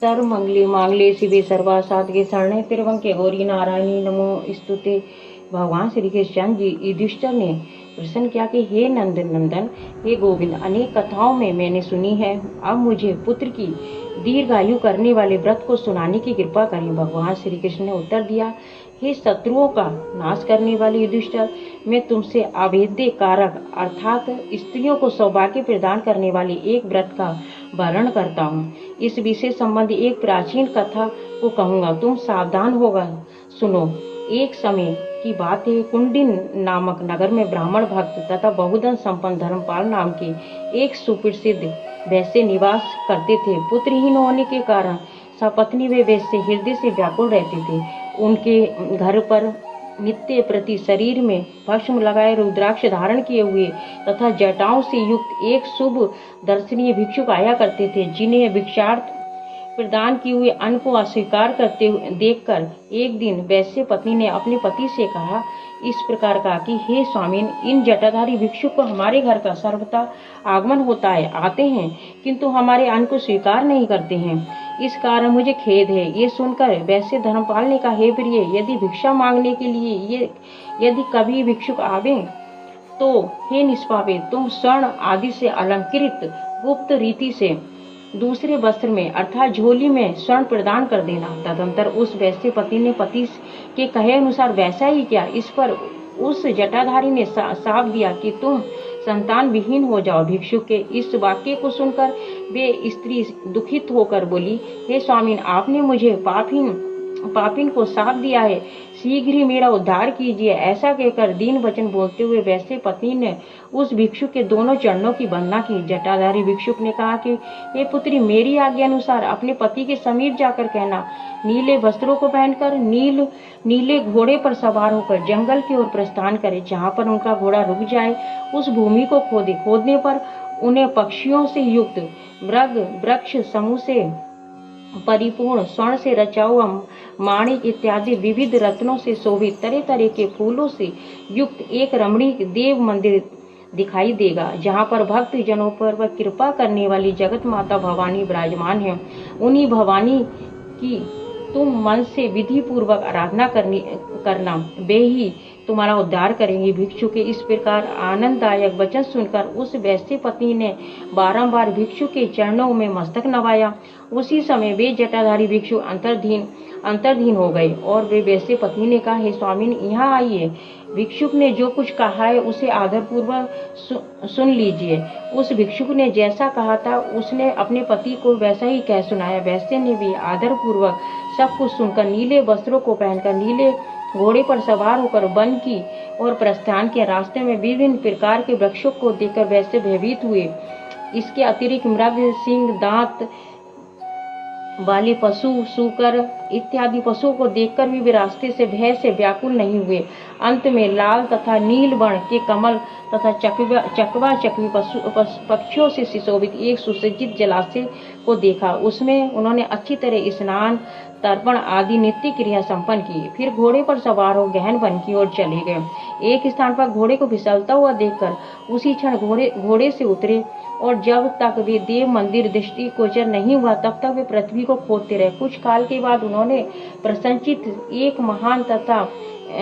सर्वमंगले मांगल्ये शिवे सर्वासाधके शरण्ये त्र्यंबके गौरी नारायणी नमोस्तुते। भगवान श्री कृष्ण जी युधिष्ठिर ने प्रश्न किया कि हे नंदन, हे गोविंद, अनेक कथाओं में मैंने सुनी है, अब मुझे पुत्र की दीर्घायु करने वाले व्रत को सुनाने की कृपा करें। भगवान श्री कृष्ण ने उत्तर दिया, हे शत्रुओं का नाश करने वाले युधिष्ठिर, मैं तुमसे अभेद्य कारक अर्थात स्त्रियों को सौभाग्य प्रदान करने वाले एक व्रत का वर्णन करता हूँ। इस विषय संबंधी एक प्राचीन कथा को कहूँगा, तुम सावधान होगा सुनो। एक समय की बात है, कुंडिन नामक नगर में ब्राह्मण भक्त तथा बहुधन संपन्न धर्मपाल नाम के एक सुप्रसिद्ध वैश्य निवास करते थे। पुत्रहीन होने के कारण सपत्नी वे वैश्य हृदय से व्याकुल रहते थे। उनके घर पर नित्य प्रति शरीर में भस्म लगाए, रुद्राक्ष धारण किए हुए तथा जटाओं से युक्त एक शुभ दर्शनीय भिक्षुक आया करते थे, जिन्हें भिक्षार्थ प्रदान किए हुए अन्न को अस्वीकार करते हुए देखकर एक दिन वैश्य पत्नी ने अपने पति से कहा, इस प्रकार कहा कि हे स्वामीन, इन जटाधारी भिक्षुक को हमारे घर का सर्वथा आगमन होता है, आते हैं, किंतु हमारे अन्न को स्वीकार नहीं करते हैं। इस कारण मुझे खेद है। ये सुनकर वैश्य धर्मपाल ने कहा, हे प्रिय, यदि भिक्षा मांगने के लिए यदि कभी भिक्षुक आवे तो हे निष्पापित, तुम स्वर्ण आदि से अलंकृत गुप्त रीति से दूसरे वस्त्र में अर्थात झोली में स्वर्ण प्रदान कर देना। तदंतर उस वैश्य पति ने पति के कहे अनुसार वैसा ही किया। इस पर उस जटाधारी ने साफ दिया कि तुम संतान विहीन हो जाओ। भिक्षुक के इस वाक्य को सुनकर वे स्त्री दुखित होकर बोली, हे स्वामी, आपने मुझे पापिन को साफ दिया है, शीघ्र ही मेरा उद्धार कीजिए। ऐसा कहकर दीन वचन बोलते हुए वैश्य पत्नी ने उस भिक्षुक के दोनों चरणों की वंदना की। जटाधारी भिक्षुक ने कहा कि हे पुत्री, मेरी आज्ञा अनुसार अपने पति के समीप जाकर कहना, नीले वस्त्रों को पहनकर नीले घोड़े पर सवार होकर जंगल की ओर प्रस्थान करे। जहाँ पर उनका घोड़ा रुक जाए उस भूमि को खोदने पर उन्हें पक्षियों से युक्त वृक्ष समूह से परिपूर्ण स्वर्ण से रचा हुआ माणिक इत्यादि विविध रत्नों से शोभित तरह तरह के फूलों से युक्त एक रमणीक देव मंदिर दिखाई देगा, जहाँ पर भक्त जनों पर कृपा करने वाली जगत माता भवानी विराजमान है। उन्हीं भवानी की तुम मन से विधि पूर्वक आराधना करना, वे ही तुम्हारा उद्धार करेंगे। भिक्षु के इस प्रकार आनंददायक वचन सुनकर उस वैश्य पत्नी ने बारंबार भिक्षु के चरणों में मस्तक नवाया। उसी समय वे जटाधारी भिक्षु अंतर्धीन हो गए और वे वैश्य पत्नी ने कहा, हे स्वामी, यहाँ आइए। भिक्षुक ने जो कुछ कहा है उसे आदरपूर्वक सुन लीजिए। उस भिक्षुक ने जैसा कहा था उसने अपने पति को वैसा ही कह सुनाया। वैश्य ने भी आदरपूर्वक सब कुछ सुनकर नीले वस्त्रों को पहनकर नीले घोड़े पर सवार होकर वन की और प्रस्थान के रास्ते में विभिन्न प्रकार के वृक्षों को देखकर वैश्य भयभीत हुए। इसके अतिरिक्त मृग, सिंह, दांत वाले पशु, सूकर इत्यादि पशुओं को देखकर भी वे रास्ते से भय से व्याकुल नहीं हुए। अंत में लाल तथा नील वर्ण के कमल तथा चकवा चकवी पक्षियों से सुशोभित एक सुसज्जित जलाशय को देखा। उसमें उन्होंने अच्छी तरह स्नान, तर्पण आदि नित्य क्रिया संपन्न की। फिर घोड़े पर सवार हो गहन वन की ओर चले गए। एक स्थान पर घोड़े को फिसलता हुआ देखकर उसी क्षण घोड़े से उतरे और जब तक वे देव मंदिर दृष्टिगोचर नहीं हुआ तब तक वे पृथ्वी को खोदते रहे। कुछ काल के बाद उन्होंने प्रसन्नचित्त एक महान तथा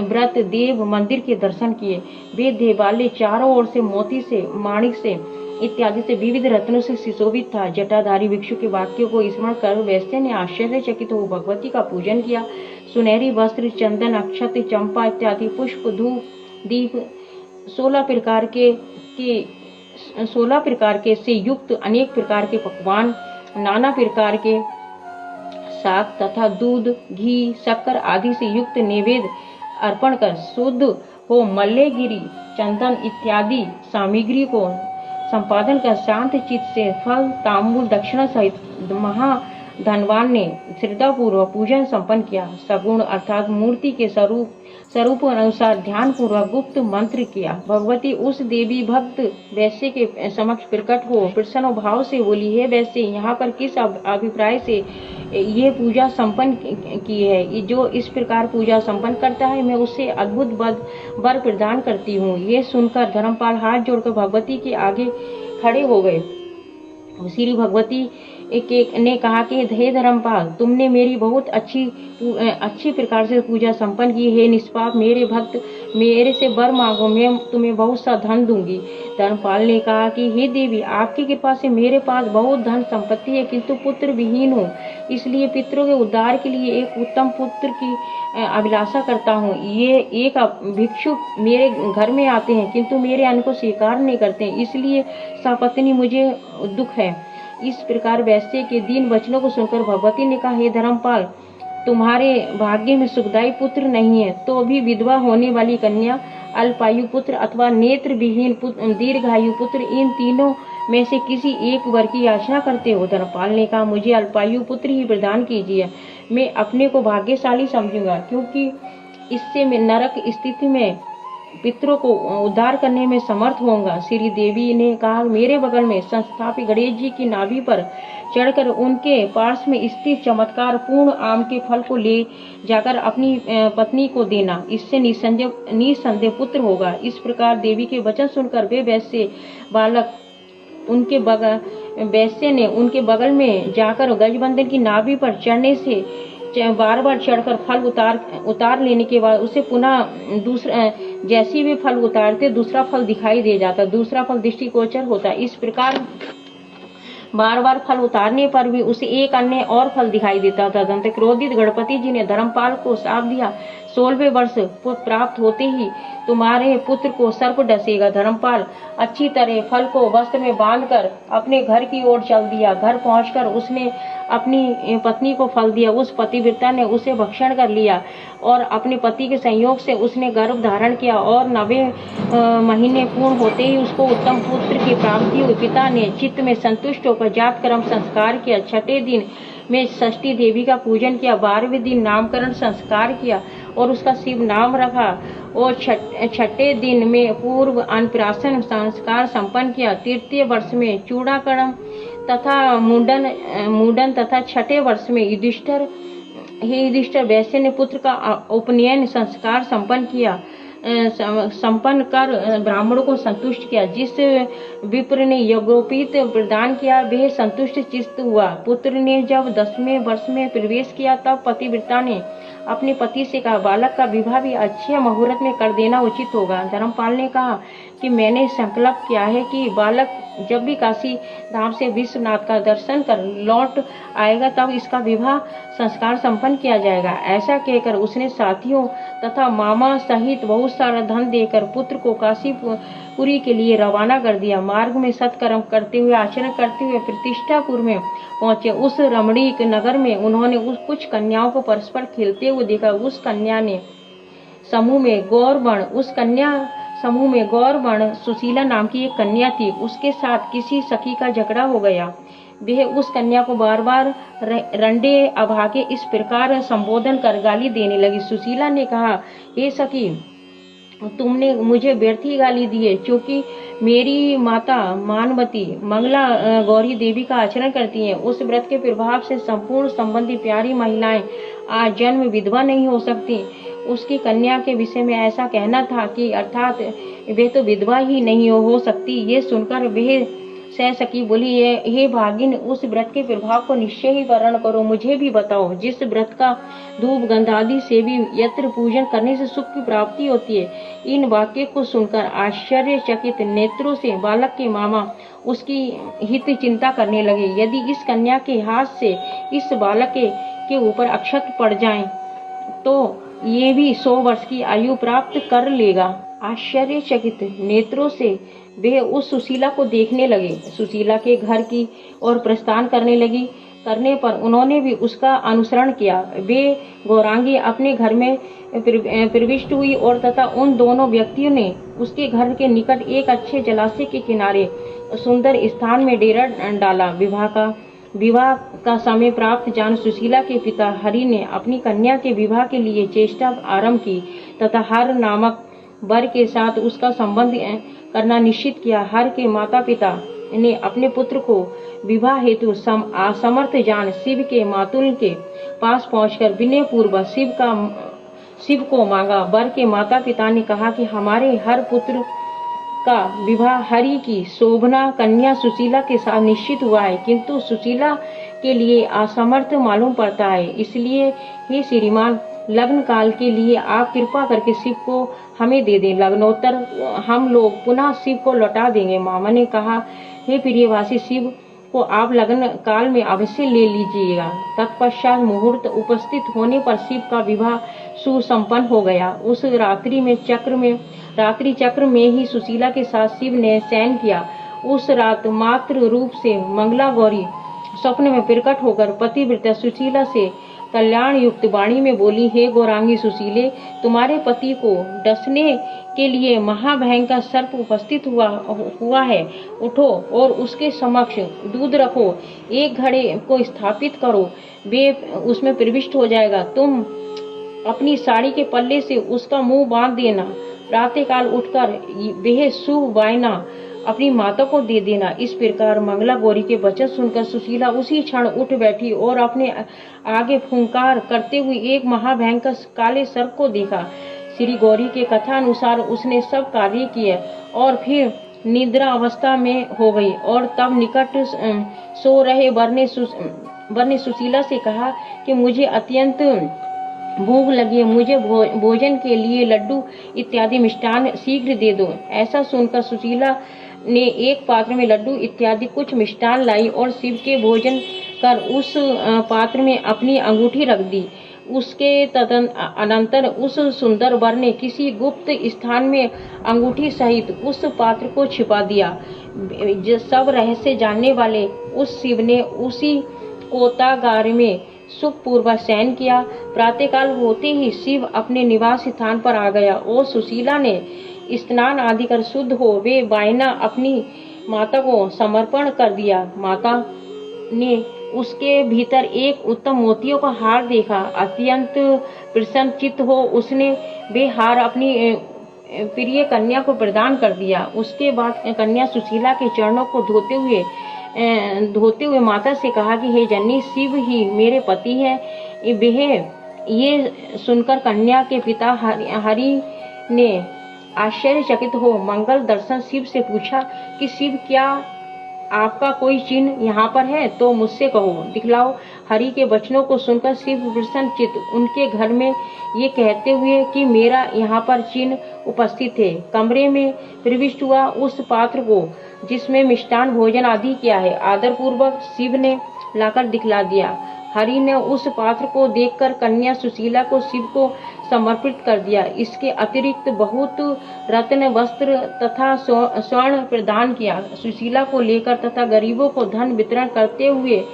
व्रत देव मंदिर के दर्शन किए। वे देवालय चारों ओर से मोती से, माणिक से इत्यादि से विविध रत्नों से सुशोभित था। जटाधारी भिक्षु के वाक्यों को स्मरण कर वैश्य ने आश्चर्यचकित हो भगवती का पूजन किया। सुनहरी वस्त्र, चंदन, अक्षत, चंपा इत्यादि पुष्प, धूप, दीप, 16 प्रकार के से युक्त अनेक प्रकार के पकवान, नाना प्रकार के शाक तथा दूध, घी, शक्कर आदि से युक्त नैवेद्य अर्पण कर शुद्ध हो मल्लेगिरी, चंदन इत्यादि सामग्री को संपादन कर शांत चित्त से फल, तांबूल, दक्षिणा सहित महाधनवान ने श्रद्धापूर्वक पूजन संपन्न किया। सगुण अर्थात मूर्ति के स्वरूप अनुसार ध्यान पूर्वक गुप्त मंत्र किया। भगवती उस देवी भक्त वैश्य के समक्ष प्रकट हो प्रसन्न भाव से बोली, हे वैश्य, यहाँ पर किस अभिप्राय से ये पूजा संपन्न की है? जो इस प्रकार पूजा संपन्न करता है मैं उसे अद्भुत वर प्रदान करती हूँ। ये सुनकर धर्मपाल हाथ जोड़कर भगवती के आगे खड़े हो गए। श्री भगवती ने कहा कि हे धर्मपाल, तुमने मेरी बहुत अच्छी प्रकार से पूजा संपन्न की। हे निष्पाप मेरे भक्त, मेरे से वर मांगो, मैं तुम्हें बहुत सा धन दूंगी। धर्मपाल ने कहा कि हे देवी, आपकी कृपा से मेरे पास बहुत धन संपत्ति है, किंतु पुत्र विहीन हूँ, इसलिए पितरों के उद्धार के लिए एक उत्तम पुत्र की अभिलाषा करता हूँ। ये एक भिक्षु मेरे घर में आते हैं, किंतु मेरे अन्न को स्वीकार नहीं करते, इसलिए सपत्नी मुझे दुख है। इस प्रकार वैश्य के दीन वचनों को सुनकर भगवती ने कहा, हे धर्मपाल, तुम्हारे भाग्य में सुखदायी पुत्र नहीं है, तो भी विधवा होने वाली कन्या, अल्पायु पुत्र अथवा नेत्र विहीन दीर्घायु पुत्र, इन तीनों में से किसी एक वर की याचना करते हो। धर्मपाल ने कहा, मुझे अल्पायु पुत्र ही प्रदान कीजिए, मैं अपने को भाग्यशाली समझूंगा, क्योंकि इससे मैं नरक स्थिति में पितरों को उद्धार करने में समर्थ होऊंगा। श्री देवी ने कहा, मेरे बगल में संस्थापित गणेश जी की नाभि पर चढ़कर उनके पास में स्थित चमत्कार पूर्ण आम के फल को ले जाकर अपनी पत्नी को देना, इससे निसंदेह पुत्र होगा। इस प्रकार देवी के वचन सुनकर वे वैश्य ने उनके बगल में जाकर गजबंधन की नाभि पर चढ़ने से बार बार चढ़कर फल उतार लेने के बाद उसे पुनः जैसी भी फल उतारते दूसरा फल दिखाई दे जाता, दूसरा फल दृष्टिगोचर होता। इस प्रकार बार बार फल उतारने पर भी उसे एक अन्य और फल दिखाई देता था। तदंत क्रोधित गणपति जी ने धर्मपाल को शाप दिया, 16वें वर्ष प्राप्त होते ही तुम्हारे पुत्र को सर्प डसेगा। धर्मपाल अच्छी तरह फल को वस्त्र में बांधकर अपने घर की ओर चल दिया। घर पहुंचकर उसने अपनी पत्नी को फल दिया। उस पतिव्रता ने उसे भक्षण कर लिया और अपने पति के संयोग से उसने गर्भ धारण किया और 9वें महीने पूर्ण होते ही उसको उत्तम पुत्र की प्राप्ति हुई। पिता ने चित्त में संतुष्ट होकर जात कर्म संस्कार किया। छठे दिन में षष्ठी देवी का पूजन किया। 12वें दिन नामकरण संस्कार किया और उसका शिव नाम रखा और छठे दिन में पूर्व अन्नप्राशन संस्कार संपन्न किया। तृतीय वर्ष में चूड़ाकरण तथा मुंडन तथा छठे वर्ष में युधिष्ठिर वैश्य ने पुत्र का उपनयन संस्कार संपन्न कर ब्राह्मणों को संतुष्ट किया। जिस विप्र ने यज्ञोपवीत प्रदान किया वह संतुष्ट चित्त हुआ। पुत्र ने जब 10वें वर्ष में प्रवेश किया तब पतिव्रता ने अपने पति से कहा, बालक का विवाह भी अच्छे मुहूर्त में कर देना उचित होगा। धर्मपाल ने कहा कि मैंने संकल्प किया है कि बालक जब भी काशी धाम से विश्वनाथ का दर्शन कर लौट आएगा तब इसका विवाह संस्कार संपन्न किया जाएगा। ऐसा कहकर उसने साथियों तथा मामा सहित बहुत सारा धन देकर पुत्र को काशीपुरी के लिए रवाना कर दिया। मार्ग में सत्कर्म करते हुए आचरण करते हुए प्रतिष्ठापुर में पहुंचे। उस रमणीक नगर में उन्होंने कुछ कन्याओं को परस्पर खेलते हुए देखा। उस कन्या समूह में गौरवर्ण सुशीला नाम की एक कन्या थी। उसके साथ किसी सखी का झगड़ा हो गया। वह उस कन्या को बार बार रंडे अभागे इस प्रकार संबोधन कर गाली देने लगी। सुशीला ने कहा, हे सखी, तुमने मुझे व्यर्थ ही गाली दी है, क्योंकि मेरी माता मानवती मंगला गौरी देवी का आचरण करती हैं। उस व्रत के प्रभाव से संपूर्ण संबंधी प्यारी महिलाएं आज जन्म विधवा नहीं हो सकती। उसकी कन्या के विषय में ऐसा कहना था कि अर्थात वे तो विधवा ही नहीं हो सकती। ये सुनकर वह सह सखी बोली, हे भागिन, उस व्रत के प्रभाव को निश्चय ही वर्णन करो, मुझे भी बताओ। जिस व्रत का धूप गंध आदि से भी यत्र पूजन करने से सुख की प्राप्ति होती है। इन वाक्य को सुनकर आश्चर्यचकित नेत्रों से बालक के मामा उसकी हित चिंता करने लगे। यदि इस कन्या के हाथ से इस बालक के ऊपर अक्षत पड़ जाएं, तो ये भी 100 वर्ष की आयु प्राप्त कर लेगा। आश्चर्यचकित नेत्रों से वे उस सुशीला को देखने लगे। सुशीला के घर की ओर प्रस्थान करने पर उन्होंने भी उसका अनुसरण किया। वे गौरांगी अपने घर में प्रविष्ट हुई और तथा उन दोनों व्यक्तियों ने उसके घर के निकट एक अच्छे जलाशय के किनारे सुंदर स्थान में डेरा डाला। विवाह का समय प्राप्त जान सुशीला के पिता हरि ने अपनी कन्या के विवाह के लिए चेष्टा आरंभ की तथा हर नामक वर के साथ उसका संबंध करना निश्चित किया। हर के माता पिता ने अपने पुत्र को विवाह हेतु असमर्थ जान शिव के मातुल के पास पहुंचकर विनय पूर्वक शिव को मांगा। वर के माता पिता ने कहा कि हमारे हर पुत्र का विवाह हरि की शोभना कन्या सुशीला के साथ निश्चित हुआ है, किंतु सुशीला के लिए असमर्थ मालूम पड़ता है। इसलिए हे श्रीमान, लग्न काल के लिए आप कृपा करके शिव को हमें दे दें, लग्नोत्तर हम लोग पुनः शिव को लौटा देंगे। मामा ने कहा, हे प्रियवासी, शिव को आप लग्न काल में अवश्य ले लीजिएगा। तत्पश्चात मुहूर्त उपस्थित होने पर शिव का विवाह सुसंपन्न हो गया। उस रात्रि चक्र में ही सुशीला के साथ शिव ने शयन किया। उस रात मातृ रूप से मंगला गौरी स्वप्न में प्रकट होकर पतिव्रता सुशीला से कल्याण युक्त वाणी में बोली, हे गौरांगी सुशीले, तुम्हारे पति को डसने के लिए महाभयंकर सर्प उपस्थित हुआ है। उठो और उसके समक्ष दूध रखो, एक घड़े को स्थापित करो, वे उसमें प्रविष्ट हो जाएगा। तुम अपनी साड़ी के पल्ले से उसका मुंह बांध देना। प्रातःकाल उठकर वह शुभ वायना अपनी माता को दे देना। इस प्रकार मंगला गौरी के वचन सुनकर सुशीला उसी क्षण उठ बैठी और अपने आगे फुंकार करते हुए एक महाभयंकर काले सर्प को देखा। श्री गौरी के कथा अनुसार उसने सब कार्य किए और फिर निद्रा अवस्था में हो गई और तब निकट सो रहे वर ने सुशीला से कहा कि मुझे अत्यंत भूख लगी है, मुझे भोजन के लिए लड्डू इत्यादि मिष्टान शीघ्र दे दो। ऐसा सुनकर सुशीला ने एक पात्र में लड्डू इत्यादि कुछ मिष्टान लाई और शिव के भोजन कर उस पात्र में अपनी अंगूठी रख दी। उसके अनंतर उस सुंदर वर ने किसी गुप्त स्थान में अंगूठी सहित उस पात्र को छिपा दिया। सब रहस्य जानने वाले उस शिव ने उसी कोतागार में सुखपूर्वक शयन किया। प्रातःकाल होते ही शिव अपने निवास स्थान पर आ गया और सुशीला ने स्नान आदि कर शुद्ध हो वे वायना अपनी माता को समर्पण कर दिया। माता ने उसके भीतर एक उत्तम मोतियों का हार देखा। अत्यंत प्रसन्न चित्त हो उसने वे हार अपनी प्रिय कन्या को प्रदान कर दिया। उसके बाद कन्या सुशीला के चरणों को धोते हुए माता से कहा कि हे जननी, शिव ही मेरे पति है। वह ये सुनकर कन्या के पिता हरि ने आश्चर्यचकित हो मंगल दर्शन शिव से पूछा कि शिव, क्या आपका कोई चिन्ह यहाँ पर है तो मुझसे कहो, दिखलाओ। हरि के वचनों को सुनकर शिव प्रसन्न चित्त उनके घर में ये कहते हुए कि मेरा यहाँ पर चिन्ह उपस्थित है, कमरे में प्रविष्ट हुआ। उस पात्र को जिसमें मिष्टान भोजन आदि किया है आदर पूर्वक शिव ने लाकर दिखला दिया। हरि ने उस पात्र को देखकर कन्या सुशीला को शिव को समर्पित कर दिया। इसके अतिरिक्त बहुत रत्न वस्त्र तथा स्वर्ण प्रदान किया। सुशीला को लेकर तथा गरीबों को धन वितरण करते हुए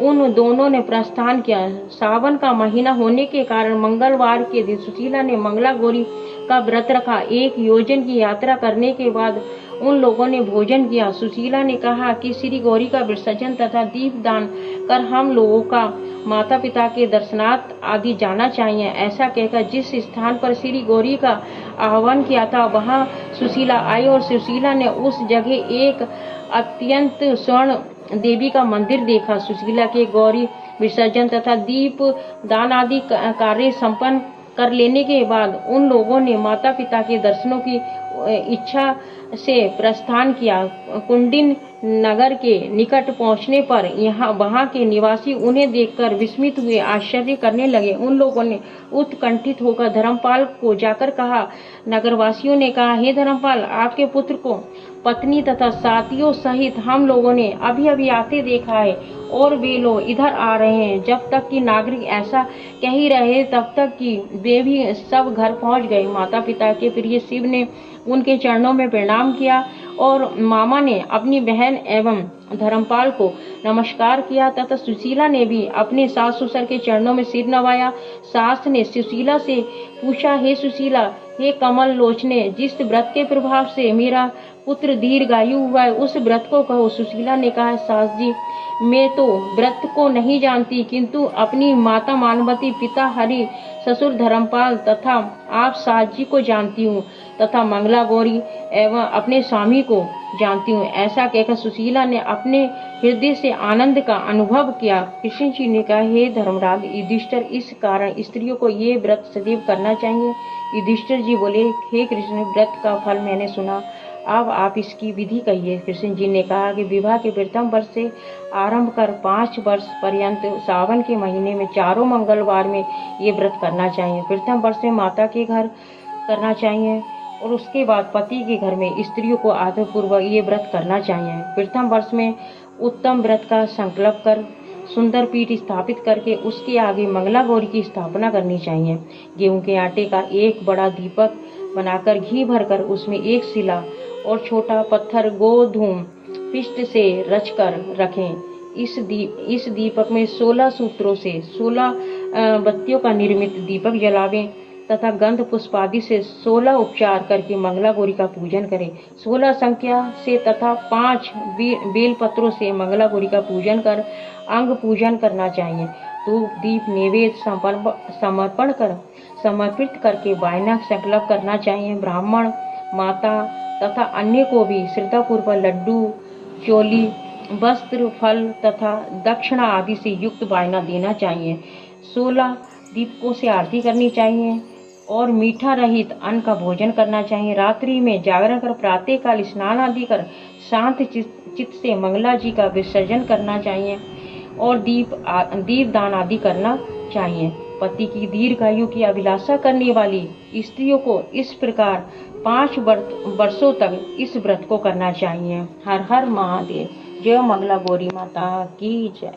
उन दोनों ने प्रस्थान किया। सावन का महीना होने के कारण मंगलवार के दिन सुशीला ने मंगला गौरी का व्रत रखा। 1 योजन की यात्रा करने के बाद उन लोगों ने भोजन किया। सुशीला ने कहा कि श्री गौरी का विसर्जन तथा दीपदान कर हम लोगों का माता पिता के दर्शनार्थ आदि जाना चाहिए। ऐसा कहकर जिस स्थान पर श्री गौरी का आह्वान किया था वहां सुशीला आई और सुशीला ने उस जगह एक अत्यंत स्वर्ण देवी का मंदिर देखा। सुशीला के गौरी विसर्जन तथा दीप दान आदि कार्य संपन्न कर लेने के बाद उन लोगों ने माता पिता के दर्शनों की इच्छा से प्रस्थान किया। कुंडिन नगर के निकट पहुंचने पर वहां के निवासी उन्हें देखकर विस्मित हुए, आश्चर्य करने लगे। उन लोगों ने उत्कंठित होकर धर्मपाल को जाकर कहा। नगरवासियों ने कहा, हे धर्मपाल, आपके पुत्र को पत्नी तथा साथियों सहित हम लोगों ने अभी अभी आते देखा है और वे लोग इधर आ रहे हैं। जब तक कि नागरिक ऐसा कह ही रहे तब तक कि वे भी सब घर पहुंच गए। माता पिता के प्रिय शिव ने उनके चरणों में प्रणाम किया और मामा ने अपनी बहन एवं धर्मपाल को नमस्कार किया तथा सुशीला ने भी अपने सास ससुर के चरणों में सिर नवाया। सास ने सुशीला से पूछा, हे सुशीला, हे कमल लोचने, जिस व्रत के प्रभाव से मेरा पुत्र दीर्घायु हुआ है उस व्रत को कहो। सुशीला ने कहा, सास जी, मैं तो व्रत को नहीं जानती, किंतु अपनी माता मानवती, पिता हरि, ससुर धर्मपाल तथा आप सास जी को जानती हूँ तथा मंगला गौरी एवं अपने स्वामी को जानती हूँ। ऐसा कहकर सुशीला ने अपने हृदय से आनंद का अनुभव किया। कृष्ण जी ने कहा, हे धर्मराज युधिष्ठिर, इस कारण स्त्रियों को ये व्रत सदैव करना चाहिए। युधिष्ठिर जी बोले, हे कृष्ण, व्रत का फल मैंने सुना, अब आप इसकी विधि कहिए। कृष्ण जी ने कहा कि विवाह के प्रथम वर्ष से आरंभ कर 5 वर्ष पर्यंत सावन के महीने में चारों मंगलवार में ये व्रत करना चाहिए। प्रथम वर्ष में माता के घर करना चाहिए और उसके बाद पति के घर में स्त्रियों को आदरपूर्वक ये व्रत करना चाहिए। प्रथम वर्ष में उत्तम व्रत का संकल्प कर सुंदर पीठ स्थापित करके उसके आगे मंगला गौरी की स्थापना करनी चाहिए। गेहूं के आटे का एक बड़ा दीपक बनाकर घी भरकर उसमें एक शिला और छोटा पत्थर गोधूम पिष्ट से रचकर रखें। इस दीपक में 16 सूत्रों से 16 बत्तियों का निर्मित दीपक जलावें तथा गंध पुष्पादि से 16 उपचार करके मंगला गौरी का पूजन करें। 16 संख्या से तथा 5 बेल पत्रों से मंगला गौरी का पूजन कर अंग पूजन करना चाहिए। धूप दीप नैवेद्य समर्पित करके वायना संकल्प करना चाहिए। ब्राह्मण माता तथा अन्य को भी श्रद्धापूर्वक लड्डू चोली वस्त्र फल तथा दक्षिणा आदि से युक्त वायना देना चाहिए। 16 दीपकों से आरती करनी चाहिए और मीठा रहित अन्न का भोजन करना चाहिए। रात्रि में जागरण कर प्रातः काल स्नान आदि कर शांत चित्त से मंगला जी का विसर्जन करना चाहिए और दीप दान आदि करना चाहिए। पति की दीर्घायु की अभिलाषा करने वाली स्त्रियों को इस प्रकार 5 वर्षों तक इस व्रत को करना चाहिए। हर हर महादेव। जय मंगला गौरी माता की जय।